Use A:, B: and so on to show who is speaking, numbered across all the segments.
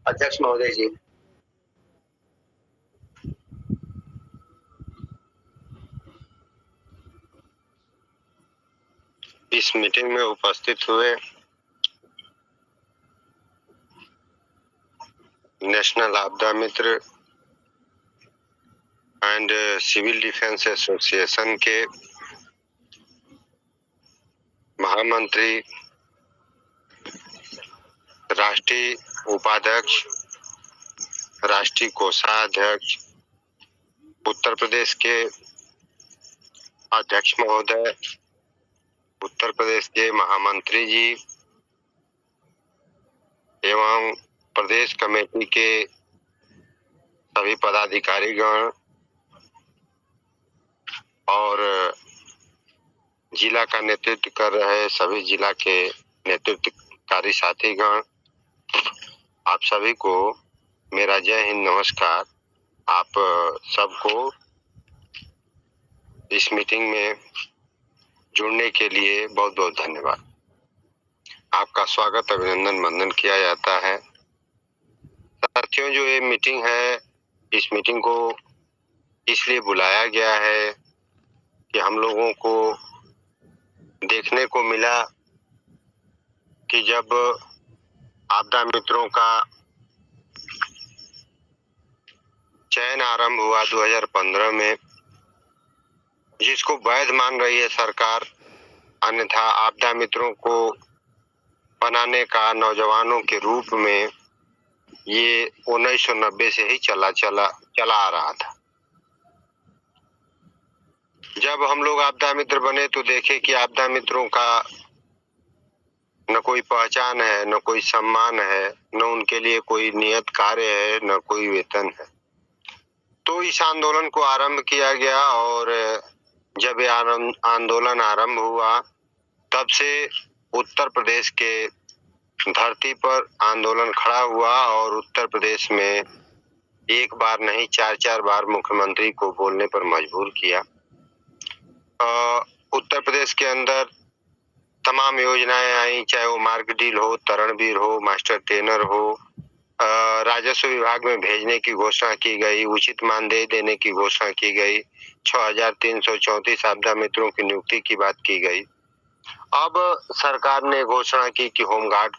A: अध्यक्ष महोदय जी। इस मीटिंग में उपस्थित हुए नेशनल आपदा मित्र एंड सिविल डिफेंस एसोसिएशन के महामंत्री, राष्ट्रीय उपाध्यक्ष, राष्ट्रीय कोषाध्यक्ष, उत्तर प्रदेश के अध्यक्ष महोदय, उत्तर प्रदेश के महामंत्री जी एवं प्रदेश कमेटी के सभी पदाधिकारीगण और जिला का नेतृत्व कर रहे सभी जिला के नेतृत्वकारी साथीगण, आप सभी को मेरा जय हिंद, नमस्कार। आप सबको इस मीटिंग में जुड़ने के लिए बहुत बहुत धन्यवाद। आपका स्वागत, अभिनंदन, वंदन किया जाता है। साथियों, जो ये मीटिंग है, इस मीटिंग को इसलिए बुलाया गया है कि हम लोगों को देखने को मिला कि जब आपदा मित्रों का चयन आरंभ हुआ 2015 में, जिसको वैध मान रही है सरकार, अन्यथा आपदा मित्रों को बनाने का नौजवानों के रूप में ये 1990 से ही चला आ रहा था। जब हम लोग आपदा मित्र बने तो देखे कि आपदा मित्रों का न कोई पहचान है, न कोई सम्मान है, न उनके लिए कोई नियत कार्य है, न कोई वेतन है। तो इस आंदोलन को आरंभ किया गया और जब ये आंदोलन आरंभ हुआ, तब से उत्तर प्रदेश के धरती पर आंदोलन खड़ा हुआ और उत्तर प्रदेश में एक बार नहीं 4-4 बार मुख्यमंत्री को बोलने पर मजबूर किया। उत्तर प्रदेश के अंदर तमाम योजनाएं आई, चाहे वो मार्ग डील हो, तरणबीर हो, मास्टर ट्रेनर हो, राजस्व विभाग में भेजने की घोषणा की गई, उचित मानदेय देने की घोषणा की गई, 6,334 आपदा मित्रों की नियुक्ति की बात की गई। अब सरकार ने घोषणा की कि होमगार्ड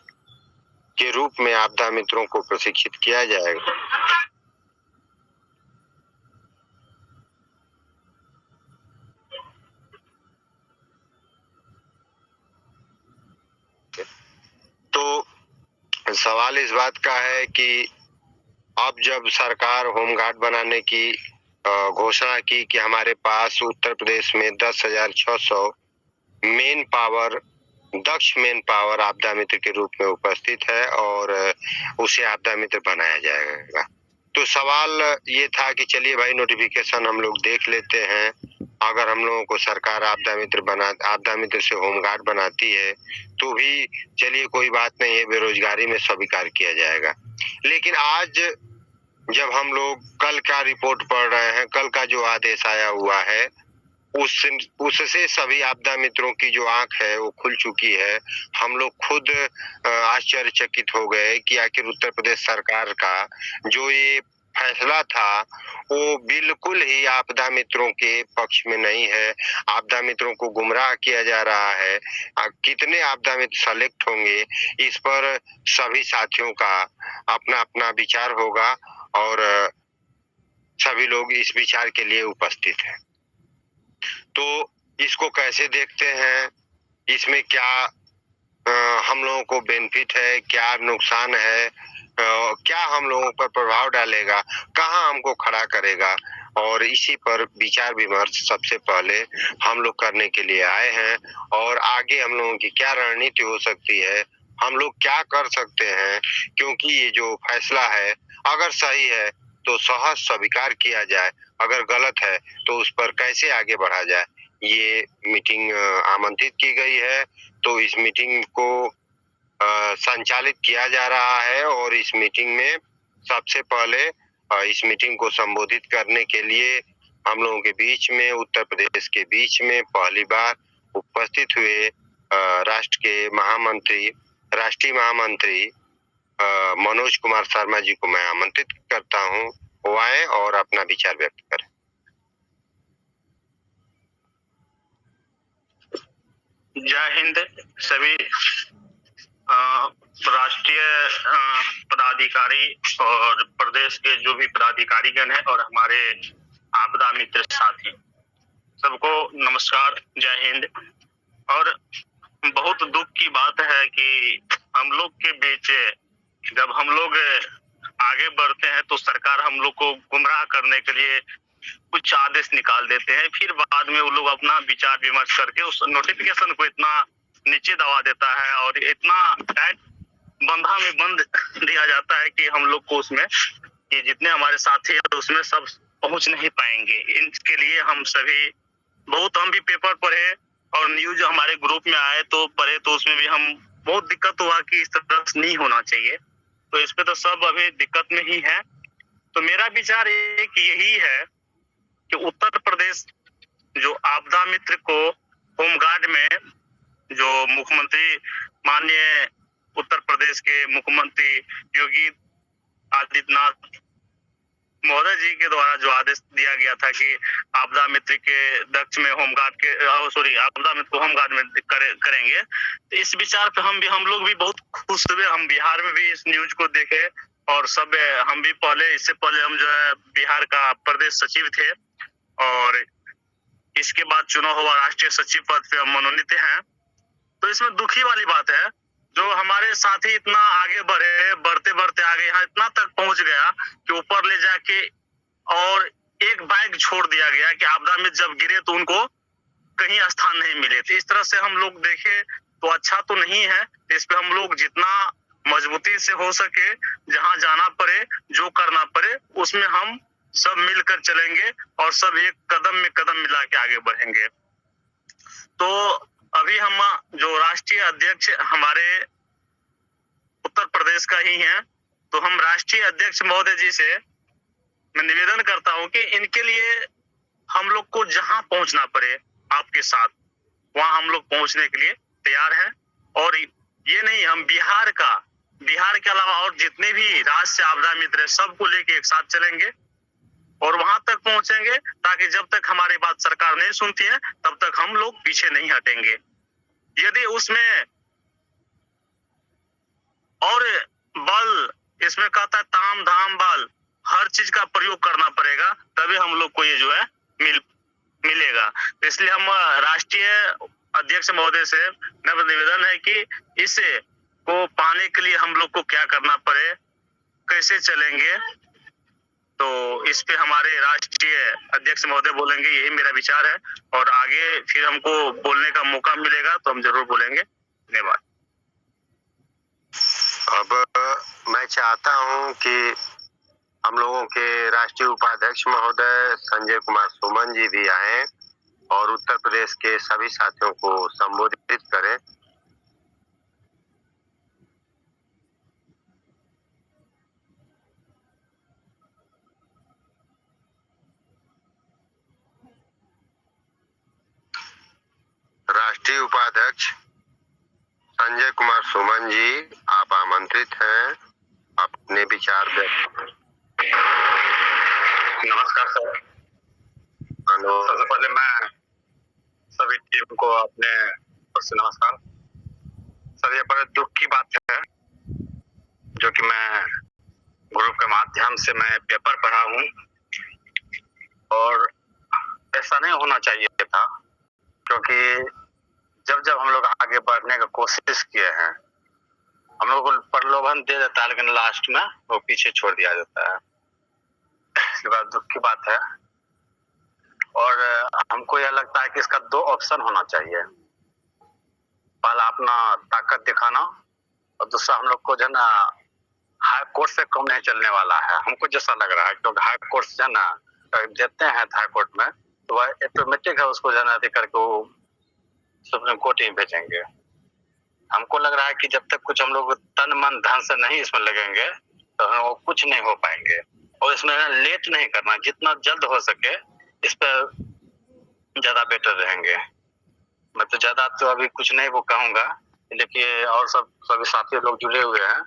A: के रूप में आपदा मित्रों को प्रशिक्षित किया जाएगा। तो सवाल इस बात का है कि अब जब सरकार होमगार्ड बनाने की घोषणा की कि हमारे पास उत्तर प्रदेश में 10,600 मेन पावर, दक्ष मेन पावर आपदा मित्र के रूप में उपस्थित है और उसे आपदा मित्र बनाया जाएगा, तो सवाल ये था कि चलिए भाई, नोटिफिकेशन हम लोग देख लेते हैं। अगर हम लोगों को सरकार आपदा मित्र से होमगार्ड बनाती है तो भी चलिए कोई बात नहीं है, बेरोजगारी में स्वीकार किया जाएगा। लेकिन आज जब हम लोग कल का रिपोर्ट पढ़ रहे हैं, कल का जो आदेश आया हुआ है, उससे सभी आपदा मित्रों की जो आंख है वो खुल चुकी है। हम लोग खुद आश्चर्यचकित हो गए कि आखिर उत्तर प्रदेश सरकार का जो ये फैसला था वो बिल्कुल ही आपदा मित्रों के पक्ष में नहीं है। आपदा मित्रों को गुमराह किया जा रहा है। कितने आपदा मित्र सेलेक्ट होंगे, इस पर सभी साथियों का अपना अपना विचार होगा और सभी लोग इस विचार के लिए उपस्थित हैं। तो इसको कैसे देखते हैं, इसमें क्या हम लोगों को बेनिफिट है, क्या नुकसान है, क्या हम लोगों पर प्रभाव डालेगा, कहाँ हमको खड़ा करेगा, और इसी पर विचार विमर्श सबसे पहले हम लोग करने के लिए आए हैं। और आगे हम लोगों की क्या रणनीति हो सकती है, हम लोग क्या कर सकते हैं, क्योंकि ये जो फैसला है अगर सही है तो सहज स्वीकार किया जाए, अगर गलत है तो उस पर कैसे आगे बढ़ा जाए, ये मीटिंग आमंत्रित की गई है। तो इस मीटिंग को संचालित किया जा रहा है और इस मीटिंग में सबसे पहले इस मीटिंग को संबोधित करने के लिए हम लोगों के बीच में, उत्तर प्रदेश के बीच में पहली बार उपस्थित हुए राष्ट्र के महामंत्री, राष्ट्रीय महामंत्री मनोज कुमार शर्मा जी को मैं आमंत्रित करता हूं, वो आए और अपना विचार व्यक्त करें।
B: जय हिंद सभी राष्ट्रीय पदाधिकारी और प्रदेश के जो भी पदाधिकारीगण हैं और हमारे आपदा मित्र साथी, सबको नमस्कार, जय हिंद। और बहुत दुख की बात है कि हम लोग के बीच जब हम लोग आगे बढ़ते हैं तो सरकार हम लोग को गुमराह करने के लिए कुछ आदेश निकाल देते हैं, फिर बाद में वो लोग अपना विचार विमर्श करके उस नोटिफिकेशन को इतना नीचे दबा देता है और इतना टाइट बंधा में बंद दिया जाता है कि हम लोग को उसमें कि जितने हमारे साथी हैं उसमें सब पहुंच नहीं पाएंगे। इनके लिए हम सभी बहुत, हम भी पेपर पढ़े और न्यूज हमारे ग्रुप में आए तो पढ़े, तो उसमें भी हम बहुत दिक्कत हुआ कि इस तरह नहीं होना चाहिए। तो इस पे तो सब अभी दिक्कत में ही है। तो मेरा विचार एक यही है कि उत्तर प्रदेश जो आपदा मित्र को होमगार्ड में जो मुख्यमंत्री माननीय उत्तर प्रदेश के मुख्यमंत्री योगी आदित्यनाथ महोदय जी के द्वारा जो आदेश दिया गया था कि आपदा मित्र के दक्ष में होमगार्ड के आपदा मित्र को होमगार्ड में करेंगे, तो इस विचार पे हम लोग भी बहुत खुश हुए। हम बिहार में भी इस न्यूज को देखे और सब हम भी इससे पहले हम जो है बिहार का प्रदेश सचिव थे और इसके बाद चुनाव हुआ, राष्ट्रीय सचिव पद पे हम मनोनीत हैं। तो इसमें दुखी वाली बात है जो हमारे साथी इतना आगे बढ़े, बढ़ते बढ़ते आगे यहाँ इतना तक पहुंच गया कि ऊपर ले जाके और एक बाइक छोड़ दिया गया कि आपदा में जब गिरे तो उनको कहीं स्थान नहीं मिले। तो इस तरह से हम लोग देखे तो अच्छा तो नहीं है। इस पे हम लोग जितना मजबूती से हो सके, जहां जाना पड़े, जो करना पड़े, उसमें हम सब मिलकर चलेंगे और सब एक कदम में कदम मिला के आगे बढ़ेंगे। तो अभी हम जो राष्ट्रीय अध्यक्ष हमारे उत्तर प्रदेश का ही है, तो हम राष्ट्रीय अध्यक्ष महोदय जी से मैं निवेदन करता हूं कि इनके लिए हम लोग को जहां पहुंचना पड़े आपके साथ, वहां हम लोग पहुंचने के लिए तैयार हैं। और ये नहीं, हम बिहार के अलावा और जितने भी राज्य से आपदा मित्र है सबको लेके एक साथ चलेंगे और वहां तक पहुंचेंगे, ताकि जब तक हमारी बात सरकार नहीं सुनती है तब तक हम लोग पीछे नहीं हटेंगे। यदि उसमें और बल, इसमें कहता है ताम धाम बल, हर चीज का प्रयोग करना पड़ेगा, तभी हम लोग को ये जो है मिलेगा। इसलिए हम राष्ट्रीय अध्यक्ष महोदय से निवेदन है कि इसे को पाने के लिए हम लोग को क्या करना पड़े, कैसे चलेंगे, तो इस पे हमारे राष्ट्रीय अध्यक्ष महोदय बोलेंगे। यही मेरा विचार है और आगे फिर हमको बोलने का मौका मिलेगा तो हम जरूर बोलेंगे। धन्यवाद।
A: अब मैं चाहता हूं कि हम लोगों के राष्ट्रीय उपाध्यक्ष महोदय संजय कुमार सुमन जी भी आए और उत्तर प्रदेश के सभी साथियों को संबोधित करें। राष्ट्रीय उपाध्यक्ष संजय कुमार सुमन जी, आप आमंत्रित हैं, अपने विचार व्यक्त।
B: नमस्कार सर। सबसे पहले मैं सभी टीम को अपने ओर से नमस्कार। सर, ये बड़े दुख की बात है जो कि मैं ग्रुप के माध्यम से मैं पेपर पढ़ा हूँ और ऐसा नहीं होना चाहिए था, क्योंकि जब जब हम लोग आगे बढ़ने का कोशिश किए हैं, हम लोग को प्रलोभन दे देता है लेकिन लास्ट में वो पीछे छोड़ दिया जाता है। ये बात दुख की बात है और हमको यह लगता है कि इसका दो ऑप्शन होना चाहिए। पहला अपना ताकत दिखाना और दूसरा हम लोग को जो है ना हाई कोर्ट से कम नहीं चलने वाला है, हमको जैसा लग रहा है। क्योंकि हाई कोर्ट जो है ना देते हैं हाई कोर्ट में तो वह ऑटोमेटिक है, उसको जो है ना करके वो सुप्रीम कोर्ट ही भेजेंगे। हमको लग रहा है कि जब तक कुछ हम लोग तन मन धन से नहीं इसमें लगेंगे तो वो कुछ नहीं हो पाएंगे। और इसमें लेट नहीं करना, जितना जल्द हो सके इस पर ज्यादा बेटर रहेंगे। मैं तो ज्यादा तो अभी कुछ नहीं वो कहूंगा, लेकिन और सब सभी साथी लोग जुड़े हुए हैं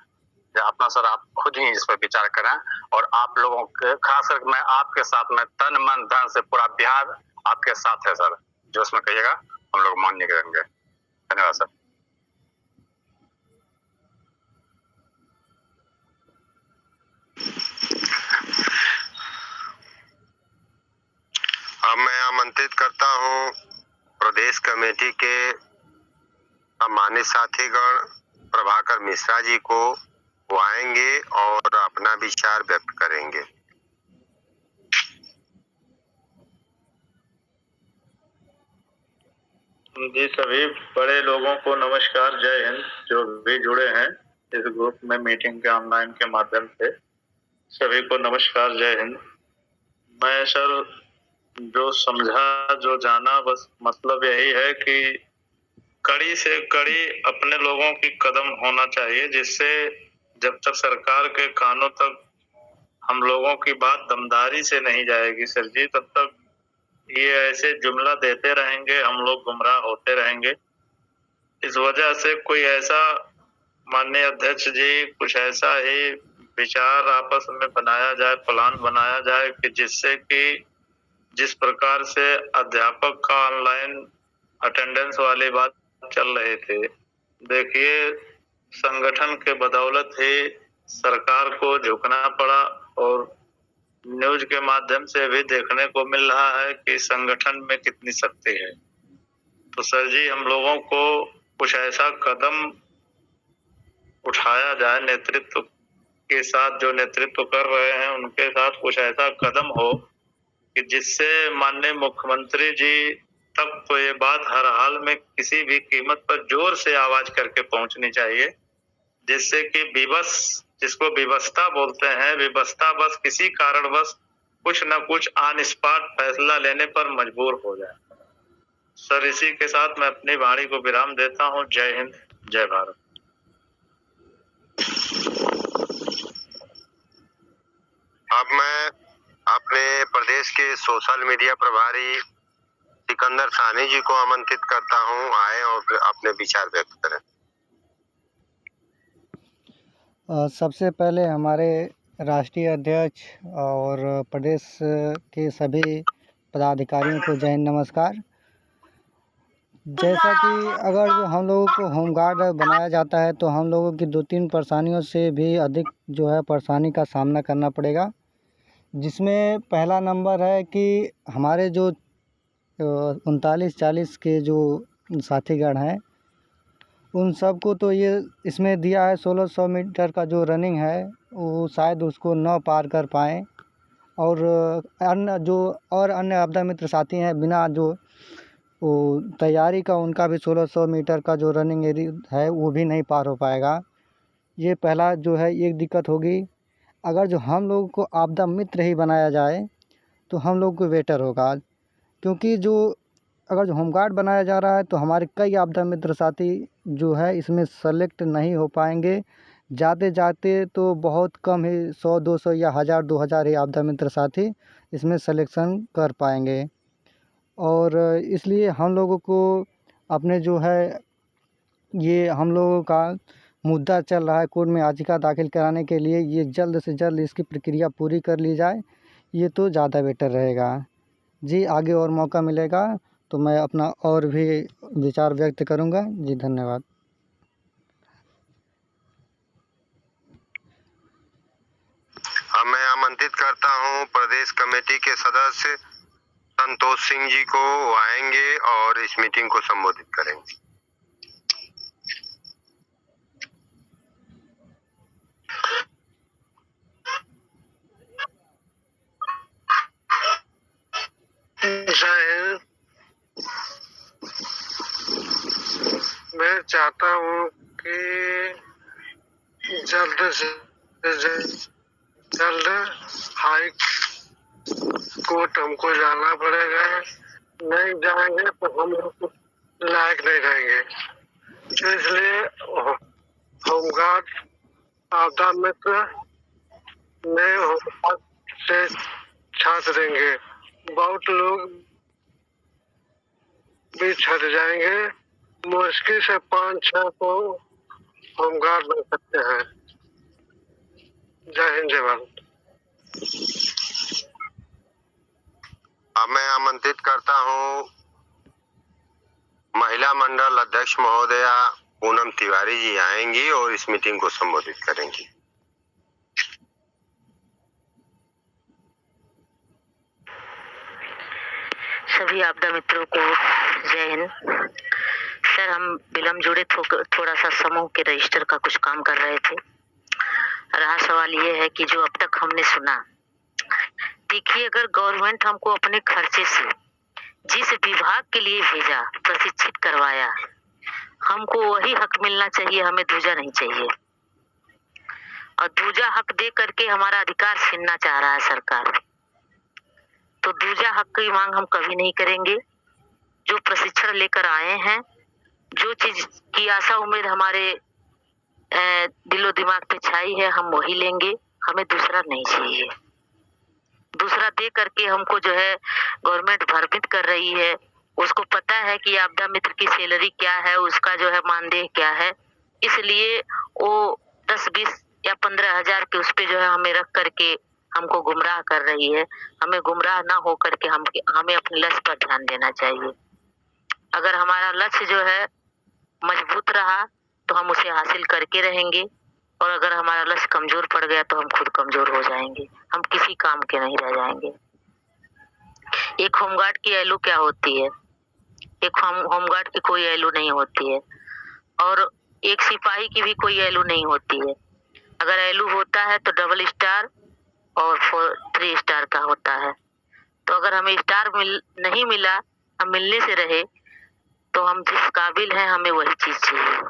C: अपना सर आप खुद ही इस पर विचार करें, और आप लोगों के खास करके मैं आपके साथ में तन मन धन से पूरा बिहार आपके साथ है सर, जो उसमें कहिएगा हम लोग मान्य करेंगे। धन्यवाद सर।
A: अब मैं आमंत्रित करता हूँ प्रदेश कमेटी के सम्मानित साथीगण प्रभाकर मिश्रा जी को, वो आएंगे और अपना विचार व्यक्त करेंगे।
D: जी, सभी बड़े लोगों को नमस्कार, जय हिंद। जो भी जुड़े हैं इस ग्रुप में मीटिंग के ऑनलाइन के माध्यम से, सभी को नमस्कार, जय हिंद। मैं सर जो समझा, जो जाना, बस मतलब यही है कि कड़ी से कड़ी अपने लोगों की कदम होना चाहिए, जिससे जब तक सरकार के कानों तक हम लोगों की बात दमदारी से नहीं जाएगी सर जी, तब तक ये ऐसे जुमला देते रहेंगे, हम लोग गुमराह होते रहेंगे। इस वजह से कोई ऐसा, माननीय अध्यक्ष जी, कुछ ऐसा ही विचार आपस में बनाया जाए, प्लान बनाया जाए कि जिससे कि जिस प्रकार से अध्यापक का ऑनलाइन अटेंडेंस वाली बात चल रही थी, देखिए संगठन के बदौलत ही सरकार को झुकना पड़ा, और न्यूज के माध्यम से भी देखने को मिल रहा है कि संगठन में कितनी शक्ति है। तो सर जी, हम लोगों को कुछ ऐसा कदम उठाया जाए, नेतृत्व के साथ, जो नेतृत्व कर रहे हैं उनके साथ कुछ ऐसा कदम हो कि जिससे माननीय मुख्यमंत्री जी तक तो ये बात हर हाल में किसी भी कीमत पर जोर से आवाज करके पहुंचनी चाहिए, जिससे कि विवश, जिसको विवशता बोलते हैं, विवशता बस किसी कारणवश कुछ न कुछ ऑन स्पॉट फैसला लेने पर मजबूर हो जाए। सर, इसी के साथ मैं अपनी वाणी को विराम देता हूँ। जय हिंद, जय भारत।
A: अब मैं अपने प्रदेश के सोशल मीडिया प्रभारी सिकंदर सानी जी को आमंत्रित करता हूं, आए और अपने विचार व्यक्त करें।
E: सबसे पहले हमारे राष्ट्रीय अध्यक्ष और प्रदेश के सभी पदाधिकारियों को जय हिंद, नमस्कार। जैसा कि अगर जो हम लोगों को होमगार्ड बनाया जाता है तो हम लोगों की 2-3 परेशानियों से भी अधिक जो है परेशानी का सामना करना पड़ेगा, जिसमें पहला नंबर है कि हमारे जो 39-40 के जो साथीगण हैं, उन सब को तो ये इसमें दिया है 1600 मीटर का जो रनिंग है, वो शायद उसको न पार कर पाएँ, और अन्य आपदा मित्र साथी हैं, बिना जो वो तैयारी का उनका भी 1600 मीटर का जो रनिंग एरिया है वो भी नहीं पार हो पाएगा। ये पहला जो है एक दिक्कत होगी। अगर जो हम लोगों को आपदा मित्र ही बनाया जाए तो हम लोग को बेटर होगा, क्योंकि जो अगर जो होमगार्ड बनाया जा रहा है तो हमारे कई आपदा मित्र साथी जो है इसमें सेलेक्ट नहीं हो पाएंगे। जाते जाते तो बहुत कम ही 100-200 या 1000-2000 ही आपदा मित्र साथी इसमें सिलेक्शन कर पाएंगे। और इसलिए हम लोगों को अपने जो है ये हम लोगों का मुद्दा चल रहा है कोर्ट में याचिका दाखिल कराने के लिए, ये जल्द से जल्द इसकी प्रक्रिया पूरी कर ली जाए, ये तो ज़्यादा बेटर रहेगा जी। आगे और मौका मिलेगा तो मैं अपना और भी विचार व्यक्त करूंगा जी। धन्यवाद।
A: अब मैं आमंत्रित करता हूं प्रदेश कमेटी के सदस्य संतोष सिंह जी को, वो आएंगे और इस मीटिंग को संबोधित करेंगे।
F: मैं चाहता हूँ कि जल्द से जल्द हाई कोर्ट हमको जाना पड़ेगा। नहीं जाएंगे तो हम लोग लायक नहीं रहेंगे, इसलिए होमगार्ड आपदा मित्र नए होमगार्ड से छाट देंगे। बहुत लोग भी छट जाएंगे, मुश्किल से 5-6 को होमगार्ड बन सकते हैं। जय हिंद, जय भारत।
A: अब मैं आमंत्रित करता हूँ महिला मंडल अध्यक्ष महोदया पूनम तिवारी जी आएंगी और इस मीटिंग को संबोधित करेंगी।
G: सभी आपदा मित्रों को जय हिंद। सर, हम विलम्ब जुड़े थोड़ा सा समूह के रजिस्टर का कुछ काम कर रहे थे। रहा सवाल ये है कि जो अब तक हमने सुना, देखिए, अगर गवर्नमेंट हमको अपने खर्चे से जिस विभाग के लिए भेजा, प्रशिक्षित करवाया, हमको वही हक मिलना चाहिए, हमें दूजा नहीं चाहिए। और दूजा हक दे करके हमारा अधिकार छीनना चाह रहा है सरकार, तो दूजा हक की मांग हम कभी नहीं करेंगे। जो प्रशिक्षण लेकर आए हैं, जो चीज की आशा उम्मीद हमारे दिलो दिमाग पे छाई है, हम वही लेंगे, हमें दूसरा नहीं चाहिए। दूसरा दे करके हमको जो है गवर्नमेंट भ्रमित कर रही है। उसको पता है कि आपदा मित्र की सैलरी क्या है, उसका जो है मानदेय क्या है, इसलिए वो 10-20 या 15,000 के उस पे जो है हमें रख करके हमको गुमराह कर रही है। हमें गुमराह ना हो करके हमें अपने लक्ष्य पर ध्यान देना चाहिए। अगर हमारा लक्ष्य जो है मजबूत रहा तो हम उसे हासिल करके रहेंगे, और अगर हमारा लक्ष्य कमजोर पड़ गया तो हम खुद कमजोर हो जाएंगे, हम किसी काम के नहीं रह जाएंगे। एक होमगार्ड की वैल्यू क्या होती है? एक होमगार्ड की कोई वैल्यू नहीं होती है, और एक सिपाही की भी कोई वैल्यू नहीं होती है। अगर वैल्यू होता है तो डबल स्टार और 3 स्टार का होता है। तो अगर हमें स्टार नहीं मिला, हम मिलने से रहे, तो हम जिस काबिल हैं हमें वही चीज चाहिए।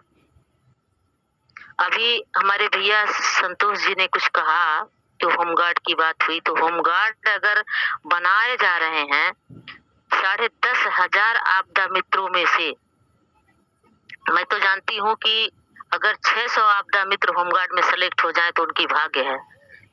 G: अभी हमारे भैया संतोष जी ने कुछ कहा, तो होमगार्ड की बात हुई, तो होमगार्ड अगर बनाए जा रहे हैं 10,500 आपदा मित्रों में से, मैं तो जानती हूँ कि अगर 600 आपदा मित्र होमगार्ड में सेलेक्ट हो जाए तो उनकी भाग्य है,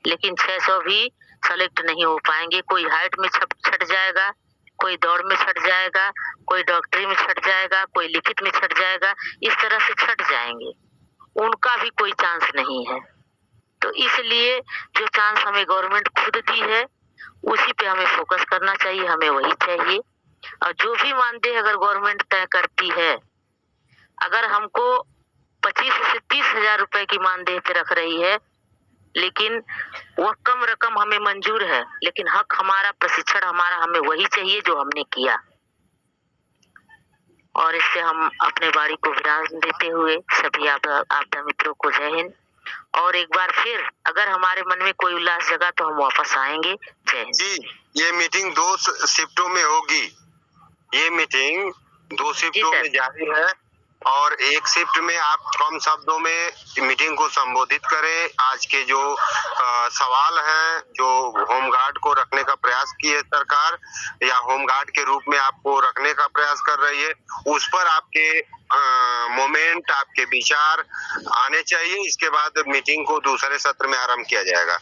G: लेकिन 600 भी सेलेक्ट नहीं हो पाएंगे। कोई हाइट में छट जाएगा, कोई दौड़ में छट जाएगा, कोई डॉक्टरी में छट जाएगा, कोई लिखित में छट जाएगा, इस तरह से छट जाएंगे, उनका भी कोई चांस नहीं है। तो इसलिए जो चांस हमें गवर्नमेंट खुद दी है उसी पे हमें फोकस करना चाहिए, हमें वही चाहिए। और जो भी मानदेय अगर गवर्नमेंट तय करती है, अगर हमको 25 से 30,000 रुपए की मानदेय पे रख रही है, लेकिन वह कम रकम हमें मंजूर है, लेकिन हक हमारा, प्रशिक्षण हमारा, हमें वही चाहिए जो हमने किया। और इससे हम अपने बाड़ी को विराम देते हुए सभी आपदा मित्रों को जय हिंद। और एक बार फिर अगर हमारे मन में कोई उल्लास जगा तो हम वापस आएंगे। जय हिंद
A: जी, ये मीटिंग 2 शिफ्टों में होगी। ये मीटिंग 2 शिफ्टों में जारी है, और एक शिफ्ट में आप कम शब्दों में मीटिंग को संबोधित करें। आज के जो सवाल हैं, जो होमगार्ड को रखने का प्रयास की है सरकार, या होमगार्ड के रूप में आपको रखने का प्रयास कर रही है, उस पर आपके मोमेंट, आपके विचार आने चाहिए। इसके बाद मीटिंग को दूसरे सत्र में आरंभ किया जाएगा।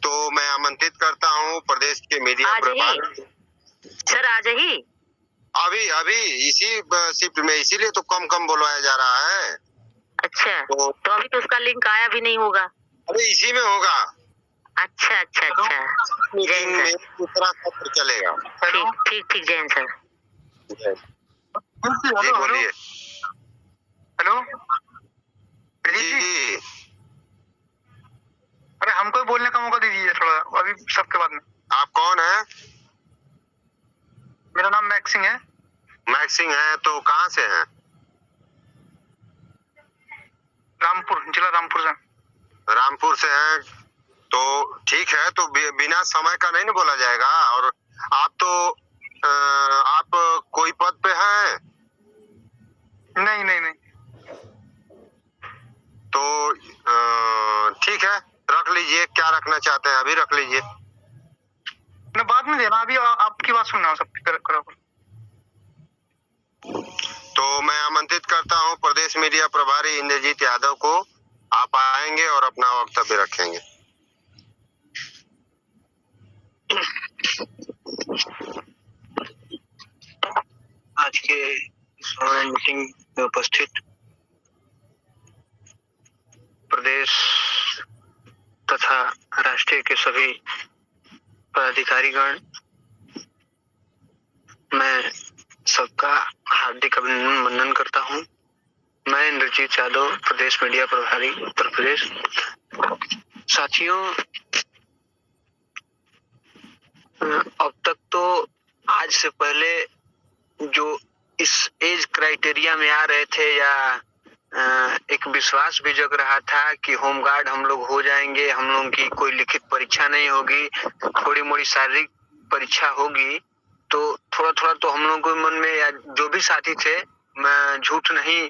A: तो मैं आमंत्रित करता हूँ प्रदेश के मीडिया प्रभारी।
G: सर आज ही
A: अभी इसी शिफ्ट में, इसीलिए तो कम बुलवाया जा रहा है।
G: अच्छा, तो अभी तो उसका लिंक आया भी नहीं होगा।
A: अरे इसी में होगा।
G: अच्छा,
A: मीटिंग में दूसरा सत्र चलेगा।
G: ठीक जय हिंद सर।
A: जी बोलिए।
H: हेलो
A: जी,
H: अरे हमको भी बोलने का मौका दीजिए थोड़ा, अभी सबके बाद में।
A: आप कौन है?
H: मेरा नाम मैक्स सिंह है।
A: मैक्स सिंह है, तो कहाँ से हैं?
H: रामपुर, जिला रामपुर से।
A: रामपुर से हैं, तो ठीक है। तो बिना समय का नहीं ना बोला जाएगा। और आप कोई पद पे हैं?
H: नहीं।
A: तो ठीक है, रख लीजिए। क्या रखना चाहते हैं अभी रख लीजिए।
H: मैं बाद में देना, अभी आपकी बात सुन रहा हूँ सबकी तरफ।
A: तो मैं आमंत्रित करता हूँ प्रदेश मीडिया प्रभारी इंद्रजीत यादव को। आप आएंगे और अपना वक्तव्य रखेंगे।
I: आज के इस ऑनलाइन मीटिंग में उपस्थित प्रदेश तथा के सभी पदाधिकारीगण, मैं सबका हार्दिक अभिनंदन करता हूं। मैं इंद्रजीत यादव, प्रदेश मीडिया प्रभारी, उत्तर प्रदेश। साथियों, अब तक तो आज से पहले जो इस एज क्राइटेरिया में आ रहे थे या एक विश्वास भी जग रहा था कि होमगार्ड हम लोग हो जाएंगे, हम लोगों की कोई लिखित परीक्षा नहीं होगी, थोड़ी मोड़ी शारीरिक परीक्षा होगी, तो थोड़ा थोड़ा तो हम लोगों के मन में, या जो भी साथी थे, मैं झूठ नहीं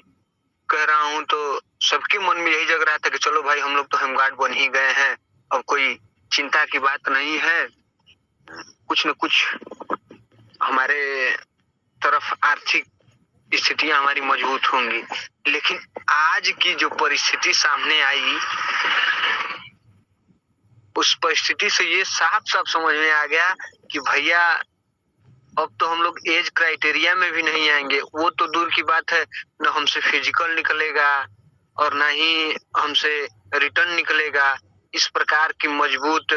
I: कह रहा हूं, तो सबके मन में यही जग रहा था कि चलो भाई हम लोग तो होमगार्ड बन ही गए हैं, अब कोई चिंता की बात नहीं है, कुछ न कुछ हमारे तरफ आर्थिक स्थितियां हमारी मजबूत होंगी। लेकिन आज की जो परिस्थिति सामने आई, उस परिस्थिति से ये साफ साफ समझ में आ गया कि भैया अब तो हम लोग एज क्राइटेरिया में भी नहीं आएंगे। वो तो दूर की बात है, न हमसे फिजिकल निकलेगा और न ही हमसे रिटर्न निकलेगा। इस प्रकार की मजबूत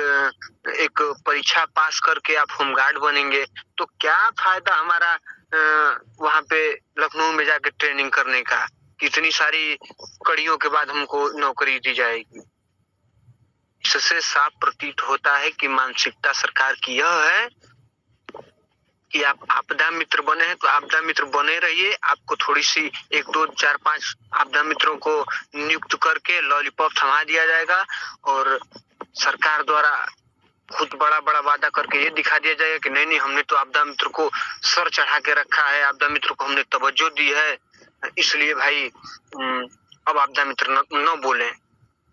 I: एक परीक्षा पास करके आप होमगार्ड बनेंगे तो क्या फायदा हमारा वहां पे लखनऊ में जाके ट्रेनिंग करने का? कितनी सारी कड़ियों के बाद हमको नौकरी दी जाएगी। इससे साफ प्रतीत होता है कि मानसिकता सरकार की यह है कि आप आपदा मित्र बने हैं तो आपदा मित्र बने रहिए। आपको थोड़ी सी 1, 2, 4, 5 आपदा मित्रों को नियुक्त करके लॉलीपॉप थमा दिया जाएगा और सरकार द्वारा खुद बड़ा बड़ा वादा करके ये दिखा दिया जाएगा कि नहीं हमने तो आपदा मित्र को सर चढ़ा के रखा है, आपदा मित्र को हमने तवज्जो दी है, इसलिए भाई अब आपदा मित्र न बोले,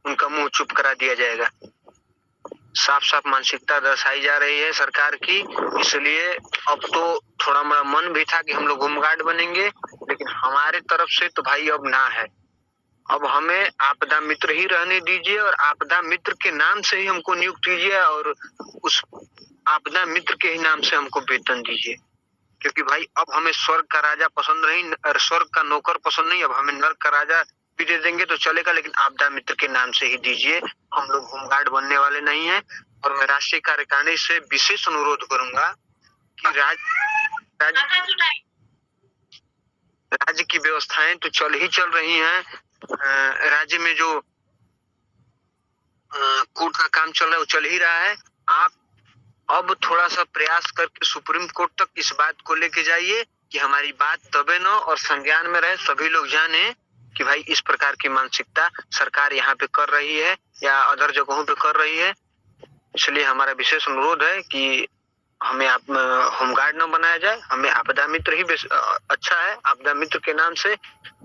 I: उनका मुंह चुप करा दिया जाएगा। साफ साफ मानसिकता दर्शाई जा रही है सरकार की। इसलिए अब तो थोड़ा मेरा मन भी था कि हम लोग होमगार्ड बनेंगे, लेकिन हमारे तरफ से तो भाई अब ना है। अब हमें आपदा मित्र ही रहने दीजिए और आपदा मित्र के नाम से ही हमको नियुक्त कीजिए और उस आपदा मित्र के ही नाम से हमको वेतन दीजिए, क्योंकि भाई अब हमें स्वर्ग का राजा पसंद नहीं, स्वर्ग का नौकर पसंद नहीं, अब हमें नर्क का राजा भी दे देंगे तो चलेगा, लेकिन आपदा मित्र के नाम से ही दीजिए। हम लोग होमगार्ड बनने वाले नहीं हैं। और मैं राष्ट्रीय कार्यकारिणी से विशेष अनुरोध करूंगा कि राज्य की व्यवस्थाएं तो चल ही चल रही हैं, राज्य में जो कोर्ट का काम चल रहा है वो चल ही रहा है। आप अब थोड़ा सा प्रयास करके सुप्रीम कोर्ट तक इस बात को लेके जाइए कि हमारी बात दबे न और संज्ञान में रहे, सभी लोग जाने कि भाई इस प्रकार की मानसिकता सरकार यहाँ पे कर रही है या अदर जगहों पे कर रही है। इसलिए हमारा विशेष अनुरोध है कि हमें आप होमगार्ड न बनाया जाए, हमें आपदा मित्र ही अच्छा है। आपदा मित्र के नाम से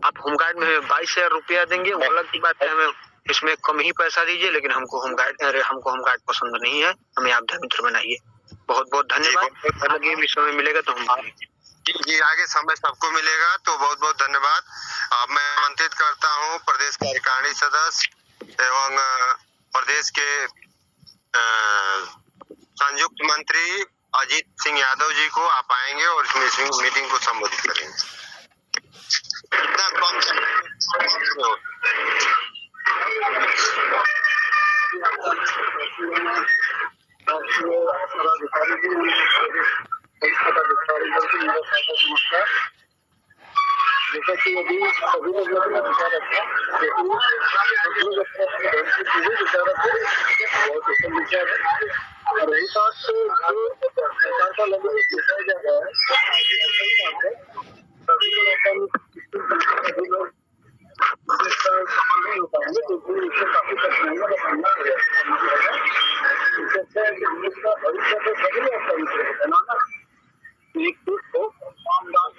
I: आप होमगार्ड में 22,000 रुपया देंगे, वो अलग की बात है, हमें इसमें कम ही पैसा दीजिए, लेकिन हमको होमगार्ड पसंद नहीं है, हमें आपदा मित्र बनाइए। बहुत बहुत धन्यवाद। आगे भी समय मिलेगा तो हम
A: जी आगे समय सबको मिलेगा, तो बहुत बहुत धन्यवाद। अब मैं आमंत्रित करता हूँ प्रदेश कार्यकारिणी सदस्य एवं प्रदेश के संयुक्त मंत्री अजीत सिंह यादव जी को। आप आएंगे और इस मीटिंग को संबोधित करेंगे। इतना कम
F: जैसा कि अभी सभी लोग अपना विचार रखा, लेकिन हम लोग अपने विचार रखे, बहुत उत्तम विचार है। रही बात जो सरकार का लक्ष्य दिखाया जा रहा है, सभी लोग नहीं हो पाएंगे, क्योंकि इससे काफी कठिनाइयों का सामना करना है। इससे अच्छा है कि हम लोग का भविष्य तो सभी लोग का विषय है ना, एक